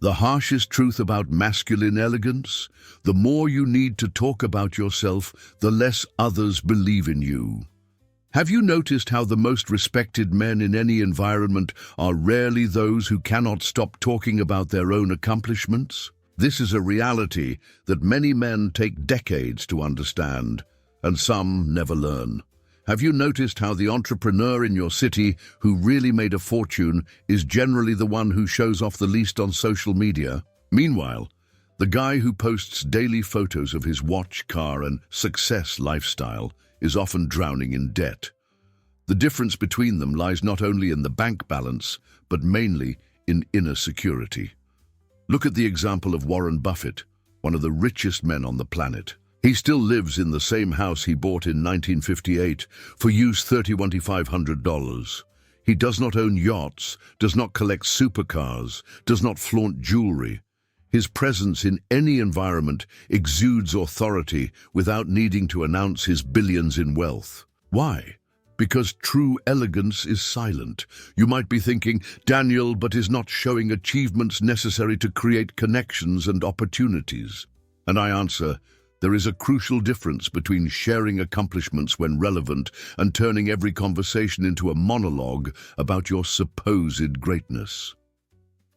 The harshest truth about masculine elegance: the more you need to talk about yourself, the less others believe in you. Have you noticed how the most respected men in any environment are rarely those who cannot stop talking about their own accomplishments? This is a reality that many men take decades to understand, and some never learn. Have you noticed how the entrepreneur in your city who really made a fortune is generally the one who shows off the least on social media? Meanwhile, the guy who posts daily photos of his watch, car, and success lifestyle is often drowning in debt. The difference between them lies not only in the bank balance, but mainly in inner security. Look at the example of Warren Buffett, one of the richest men on the planet. He still lives in the same house he bought in 1958 for used $31,500. He does not own yachts, does not collect supercars, does not flaunt jewelry. His presence in any environment exudes authority without needing to announce his billions in wealth. Why? Because true elegance is silent. You might be thinking, Daniel, but is not showing achievements necessary to create connections and opportunities. And I answer, there is a crucial difference between sharing accomplishments when relevant and turning every conversation into a monologue about your supposed greatness.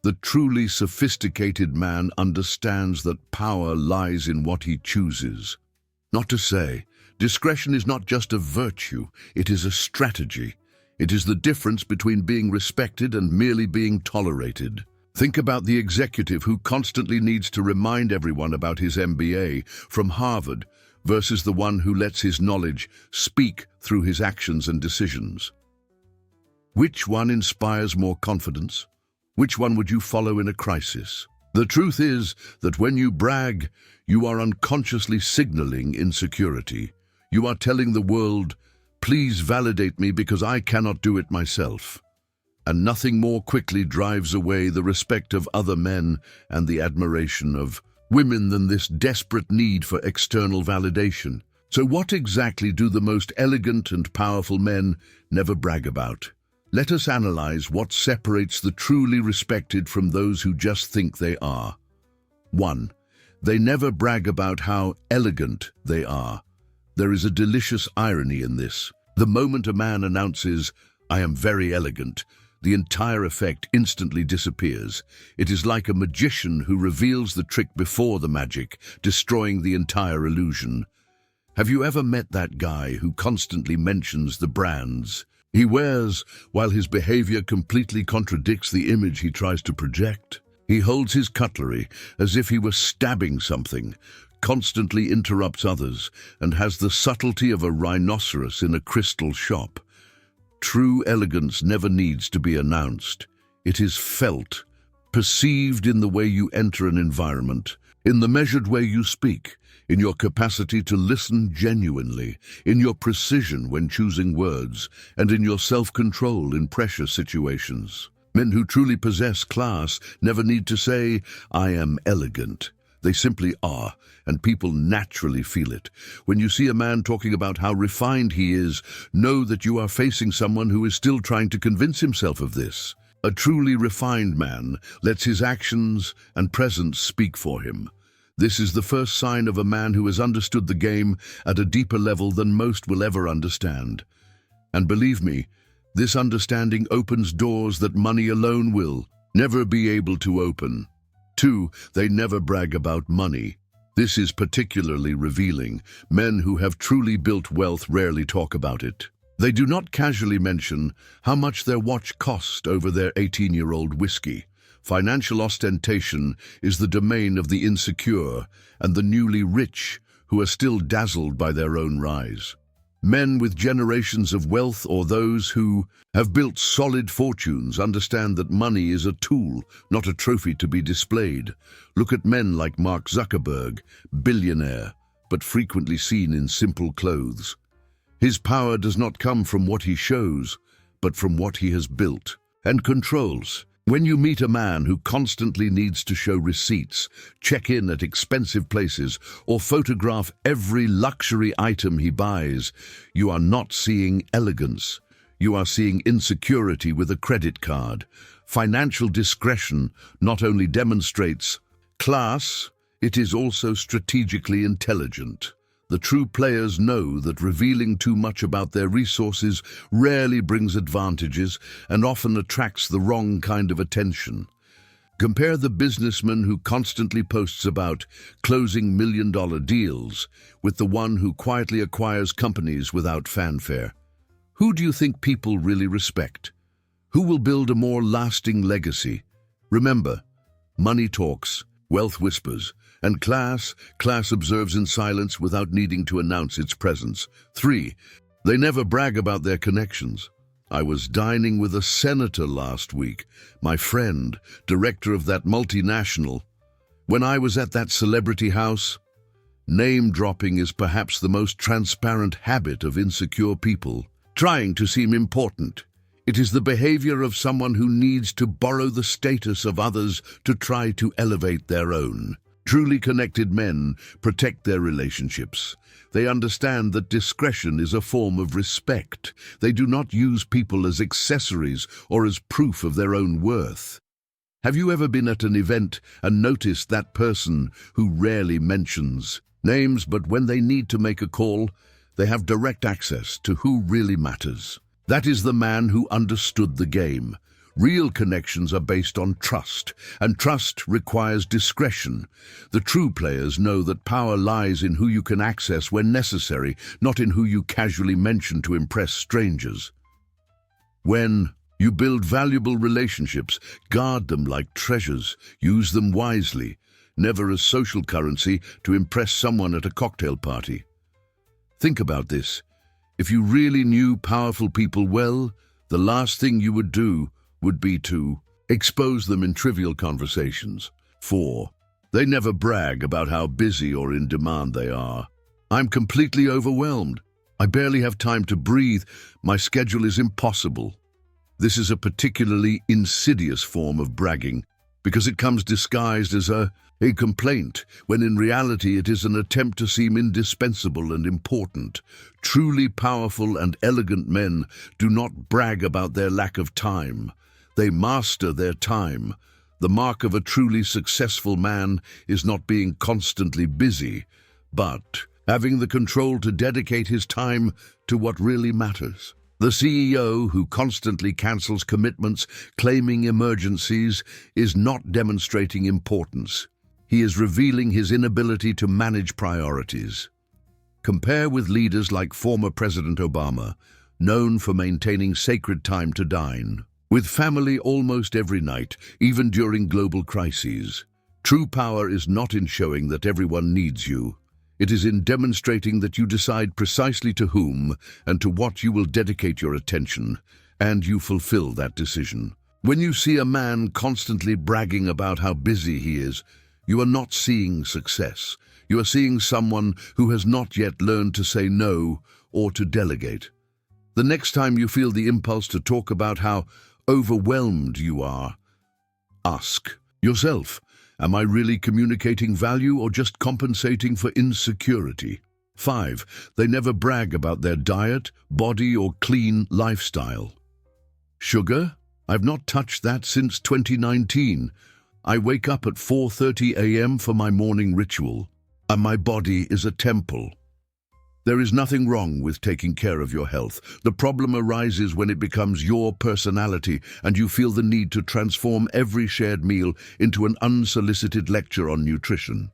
The truly sophisticated man understands that power lies in what he chooses. Not to say, discretion is not just a virtue, it is a strategy. It is the difference between being respected and merely being tolerated. Think about the executive who constantly needs to remind everyone about his MBA from Harvard versus the one who lets his knowledge speak through his actions and decisions. Which one inspires more confidence? Which one would you follow in a crisis? The truth is that when you brag, you are unconsciously signaling insecurity. You are telling the world, please validate me because I cannot do it myself. And nothing more quickly drives away the respect of other men and the admiration of women than this desperate need for external validation. So what exactly do the most elegant and powerful men never brag about? Let us analyze what separates the truly respected from those who just think they are. 1. They never brag about how elegant they are. There is a delicious irony in this. The moment a man announces, I am very elegant, the entire effect instantly disappears. It is like a magician who reveals the trick before the magic, destroying the entire illusion. Have you ever met that guy who constantly mentions the brands he wears while his behavior completely contradicts the image he tries to project? He holds his cutlery as if he were stabbing something, constantly interrupts others, and has the subtlety of a rhinoceros in a crystal shop. True elegance never needs to be announced. It is felt, perceived in the way you enter an environment, in the measured way you speak, in your capacity to listen genuinely, in your precision when choosing words, and in your self-control in pressure situations. Men who truly possess class never need to say, I am elegant. They simply are, and people naturally feel it. When you see a man talking about how refined he is, know that you are facing someone who is still trying to convince himself of this. A truly refined man lets his actions and presence speak for him. This is the first sign of a man who has understood the game at a deeper level than most will ever understand. And believe me, this understanding opens doors that money alone will never be able to open. 2. They never brag about money. This is particularly revealing. Men who have truly built wealth rarely talk about it. They do not casually mention how much their watch cost over their 18-year-old whiskey. Financial ostentation is the domain of the insecure and the newly rich who are still dazzled by their own rise. Men with generations of wealth or those who have built solid fortunes understand that money is a tool, not a trophy to be displayed. Look at men like Mark Zuckerberg, billionaire, but frequently seen in simple clothes. His power does not come from what he shows, but from what he has built and controls. When you meet a man who constantly needs to show receipts, check in at expensive places, or photograph every luxury item he buys, you are not seeing elegance. You are seeing insecurity with a credit card. Financial discretion not only demonstrates class, it is also strategically intelligent. The true players know that revealing too much about their resources rarely brings advantages and often attracts the wrong kind of attention. Compare the businessman who constantly posts about closing million-dollar deals with the one who quietly acquires companies without fanfare. Who do you think people really respect? Who will build a more lasting legacy? Remember, money talks, wealth whispers, and class observes in silence without needing to announce its presence. 3. They never brag about their connections. I was dining with a senator last week, my friend, director of that multinational. When I was at that celebrity house, name-dropping is perhaps the most transparent habit of insecure people, trying to seem important. It is the behavior of someone who needs to borrow the status of others to try to elevate their own. Truly connected men protect their relationships. They understand that discretion is a form of respect. They do not use people as accessories or as proof of their own worth. Have you ever been at an event and noticed that person who rarely mentions names, but when they need to make a call, they have direct access to who really matters? That is the man who understood the game. Real connections are based on trust, and trust requires discretion. The true players know that power lies in who you can access when necessary, not in who you casually mention to impress strangers. When you build valuable relationships, guard them like treasures, use them wisely, never as social currency to impress someone at a cocktail party. Think about this. If you really knew powerful people well, the last thing you would do would be to expose them in trivial conversations. 4. They never brag about how busy or in demand they are. I'm completely overwhelmed. I barely have time to breathe. My schedule is impossible. This is a particularly insidious form of bragging because it comes disguised as a complaint, when in reality it is an attempt to seem indispensable and important. Truly powerful and elegant men do not brag about their lack of time. They master their time. The mark of a truly successful man is not being constantly busy, but having the control to dedicate his time to what really matters. The CEO who constantly cancels commitments, claiming emergencies, is not demonstrating importance. He is revealing his inability to manage priorities. Compare with leaders like former President Obama, known for maintaining sacred time to dine with family almost every night, even during global crises. True power is not in showing that everyone needs you. It is in demonstrating that you decide precisely to whom and to what you will dedicate your attention, and you fulfill that decision. When you see a man constantly bragging about how busy he is, you are not seeing success. You are seeing someone who has not yet learned to say no or to delegate. The next time you feel the impulse to talk about how overwhelmed you are, ask yourself, am I really communicating value or just compensating for insecurity? 5. They never brag about their diet, body, or clean lifestyle. Sugar? I've not touched that since 2019. I wake up at 4:30 a.m. for my morning ritual, and my body is a temple. There is nothing wrong with taking care of your health. The problem arises when it becomes your personality and you feel the need to transform every shared meal into an unsolicited lecture on nutrition.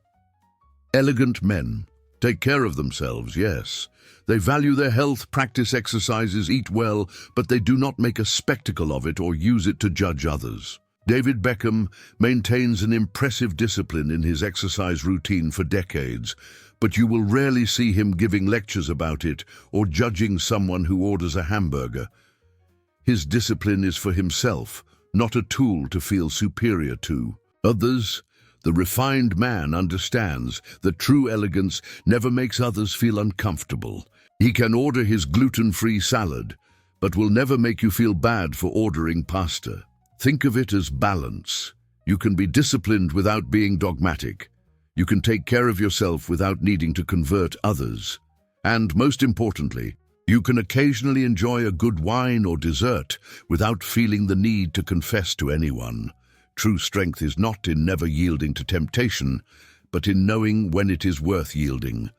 Elegant men take care of themselves, yes. They value their health, practice exercises, eat well, but they do not make a spectacle of it or use it to judge others. David Beckham maintains an impressive discipline in his exercise routine for decades, but you will rarely see him giving lectures about it or judging someone who orders a hamburger. His discipline is for himself, not a tool to feel superior to others. The refined man understands that true elegance never makes others feel uncomfortable. He can order his gluten-free salad, but will never make you feel bad for ordering pasta. Think of it as balance. You can be disciplined without being dogmatic. You can take care of yourself without needing to convert others. And most importantly, You can occasionally enjoy a good wine or dessert without feeling the need to confess to anyone. True strength is not in never yielding to temptation, but in knowing when it is worth yielding,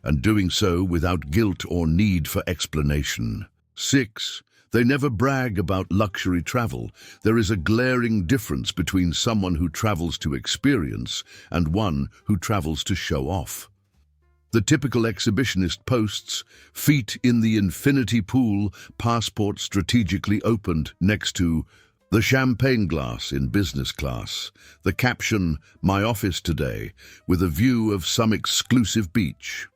and doing so without guilt or need for explanation. 6. They never brag about luxury travel. There is a glaring difference between someone who travels to experience and one who travels to show off. The typical exhibitionist posts feet in the infinity pool, passport strategically opened next to the champagne glass in business class, the caption, "My office today," with a view of some exclusive beach.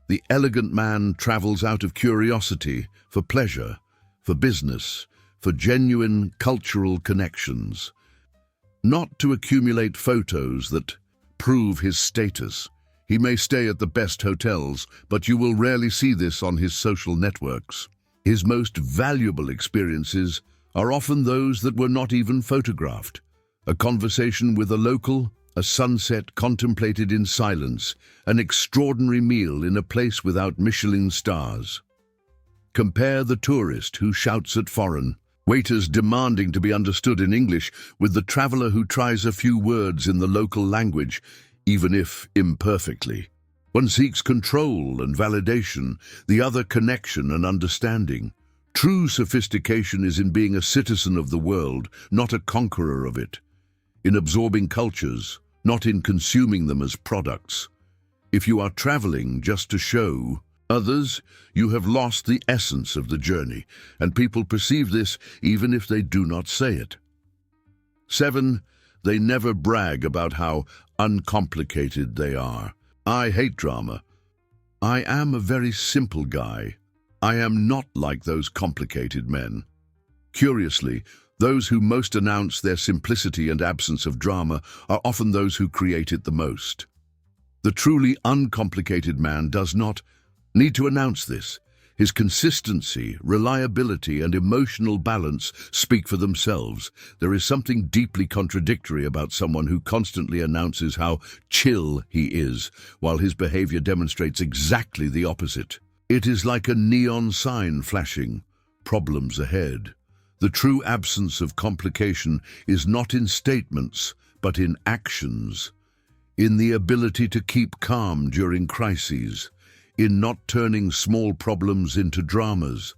The elegant man travels out of curiosity, for pleasure, for business, for genuine cultural connections, not to accumulate photos that prove his status. He may stay at the best hotels, but you will rarely see this on his social networks. His most valuable experiences are often those that were not even photographed. A conversation with a local, a sunset contemplated in silence, an extraordinary meal in a place without Michelin stars. Compare the tourist who shouts at foreign waiters demanding to be understood in English with the traveler who tries a few words in the local language, even if imperfectly. One seeks control and validation, the other connection and understanding. True sophistication is in being a citizen of the world, not a conqueror of it. In absorbing cultures, not in consuming them as products. If you are traveling just to show others, you have lost the essence of the journey, and people perceive this even if they do not say it. 7. They never brag about how uncomplicated they are. I hate drama. I am a very simple guy. I am not like those complicated men. Curiously, those who most announce their simplicity and absence of drama are often those who create it the most. The truly uncomplicated man does not need to announce this. His consistency, reliability, and emotional balance speak for themselves. There is something deeply contradictory about someone who constantly announces how chill he is, while his behavior demonstrates exactly the opposite. It is like a neon sign flashing, "Problems ahead." The true absence of complication is not in statements, but in actions, in the ability to keep calm during crises, in not turning small problems into dramas,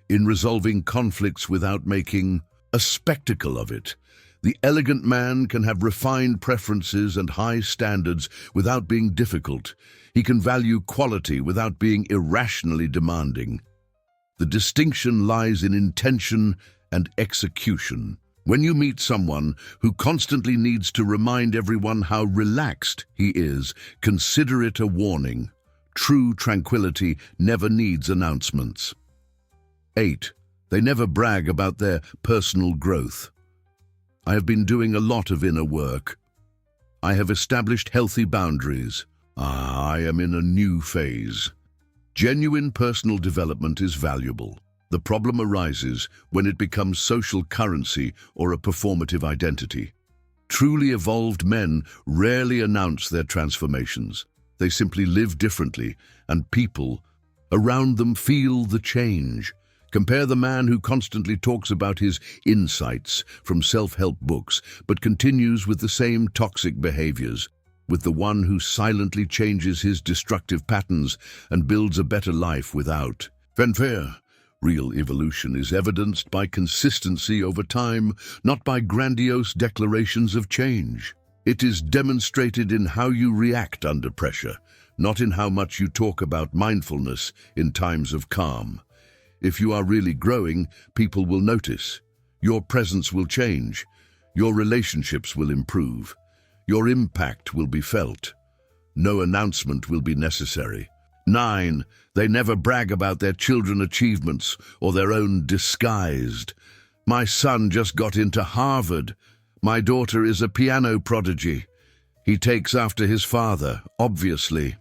in resolving conflicts without making a spectacle of it. The elegant man can have refined preferences and high standards without being difficult. He can value quality without being irrationally demanding. The distinction lies in intention and execution. When you meet someone who constantly needs to remind everyone how relaxed he is, consider it a warning. True tranquility never needs announcements. 8. They never brag about their personal growth. I have been doing a lot of inner work. I have established healthy boundaries. I am in a new phase. Genuine personal development is valuable. The problem arises when it becomes social currency or a performative identity. Truly evolved men rarely announce their transformations. They simply live differently, and people around them feel the change. Compare the man who constantly talks about his insights from self-help books, but continues with the same toxic behaviors, with the one who silently changes his destructive patterns and builds a better life without fanfare. Real evolution is evidenced by consistency over time, not by grandiose declarations of change. It is demonstrated in how you react under pressure, not in how much you talk about mindfulness in times of calm. If you are really growing, people will notice. Your presence will change. Your relationships will improve. Your impact will be felt. No announcement will be necessary. 9. They never brag about their children's achievements or their own disguised. My son just got into Harvard. My daughter is a piano prodigy. He takes after his father, obviously.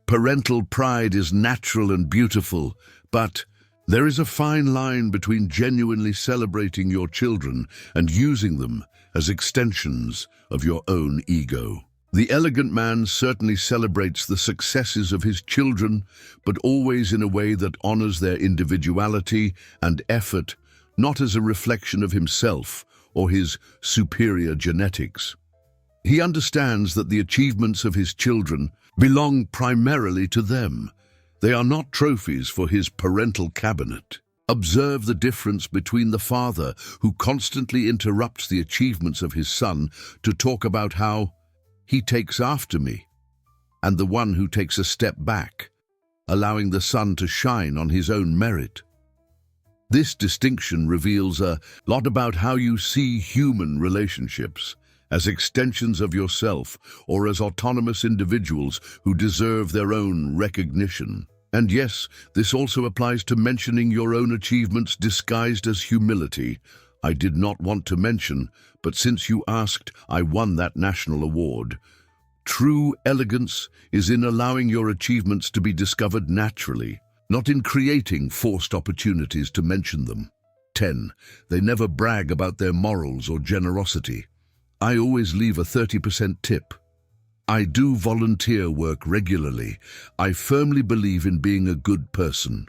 Parental pride is natural and beautiful, but there is a fine line between genuinely celebrating your children and using them as extensions of your own ego. The elegant man certainly celebrates the successes of his children, but always in a way that honors their individuality and effort, not as a reflection of himself or his superior genetics. He understands that the achievements of his children belong primarily to them. They are not trophies for his parental cabinet. Observe the difference between the father who constantly interrupts the achievements of his son to talk about how he takes after me, and the one who takes a step back, allowing the son to shine on his own merit. This distinction reveals a lot about how you see human relationships, as extensions of yourself or as autonomous individuals who deserve their own recognition. And yes, this also applies to mentioning your own achievements disguised as humility. I did not want to mention, but since you asked, I won that national award. True elegance is in allowing your achievements to be discovered naturally, not in creating forced opportunities to mention them. 10. They never brag about their morals or generosity. I always leave a 30% tip. I do volunteer work regularly. I firmly believe in being a good person.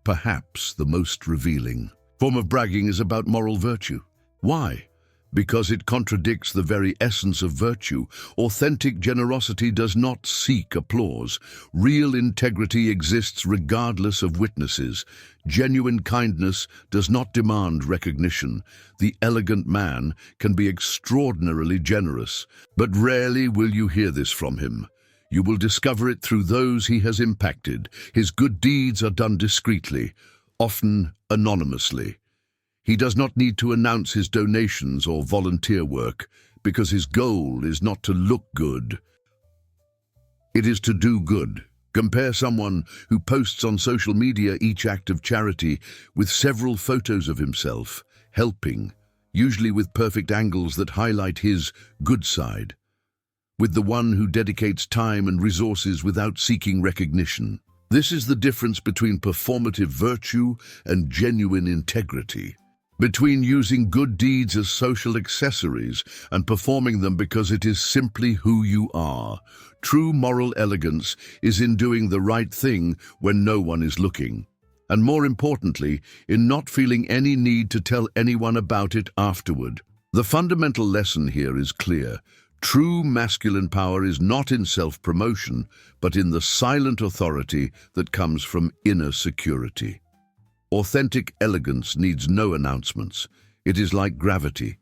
Perhaps the most revealing form of bragging is about moral virtue. Why? Because it contradicts the very essence of virtue. Authentic generosity does not seek applause. Real integrity exists regardless of witnesses. Genuine kindness does not demand recognition. The elegant man can be extraordinarily generous, but rarely will you hear this from him. You will discover it through those he has impacted. His good deeds are done discreetly, often anonymously. He does not need to announce his donations or volunteer work, because his goal is not to look good. It is to do good. Compare someone who posts on social media each act of charity with several photos of himself, helping, usually with perfect angles that highlight his good side, with the one who dedicates time and resources without seeking recognition. This is the difference between performative virtue and genuine integrity, between using good deeds as social accessories and performing them because it is simply who you are. True moral elegance is in doing the right thing when no one is looking, and more importantly, in not feeling any need to tell anyone about it afterward. The fundamental lesson here is clear. True masculine power is not in self-promotion, but in the silent authority that comes from inner security. Authentic elegance needs no announcements. It is like gravity,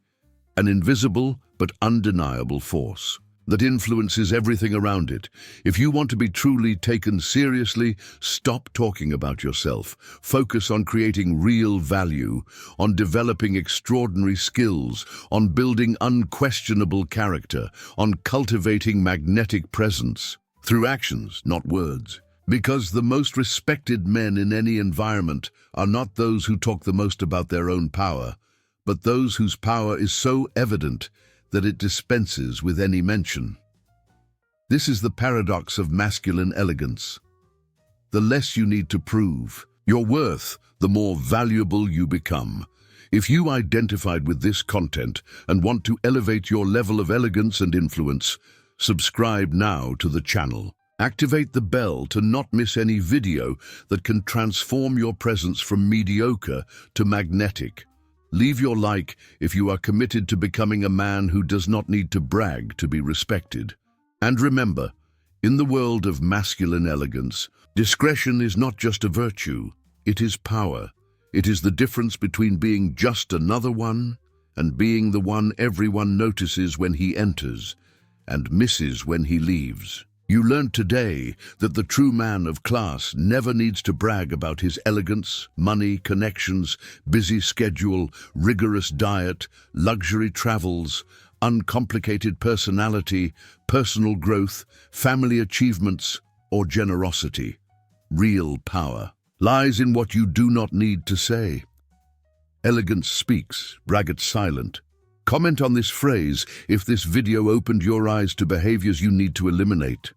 an invisible but undeniable force that influences everything around it. If you want to be truly taken seriously, stop talking about yourself. Focus on creating real value, on developing extraordinary skills, on building unquestionable character, on cultivating magnetic presence through actions, not words. Because the most respected men in any environment are not those who talk the most about their own power, but those whose power is so evident that it dispenses with any mention. This is the paradox of masculine elegance. The less you need to prove your worth, the more valuable you become. If you identified with this content and want to elevate your level of elegance and influence, subscribe now to the channel. Activate the bell to not miss any video that can transform your presence from mediocre to magnetic. Leave your like if you are committed to becoming a man who does not need to brag to be respected. And remember, in the world of masculine elegance, discretion is not just a virtue, it is power. It is the difference between being just another one and being the one everyone notices when he enters and misses when he leaves. You learned today that the true man of class never needs to brag about his elegance, money, connections, busy schedule, rigorous diet, luxury travels, uncomplicated personality, personal growth, family achievements, or generosity. Real power lies in what you do not need to say. Elegance speaks, braggart silent. Comment on this phrase if this video opened your eyes to behaviors you need to eliminate.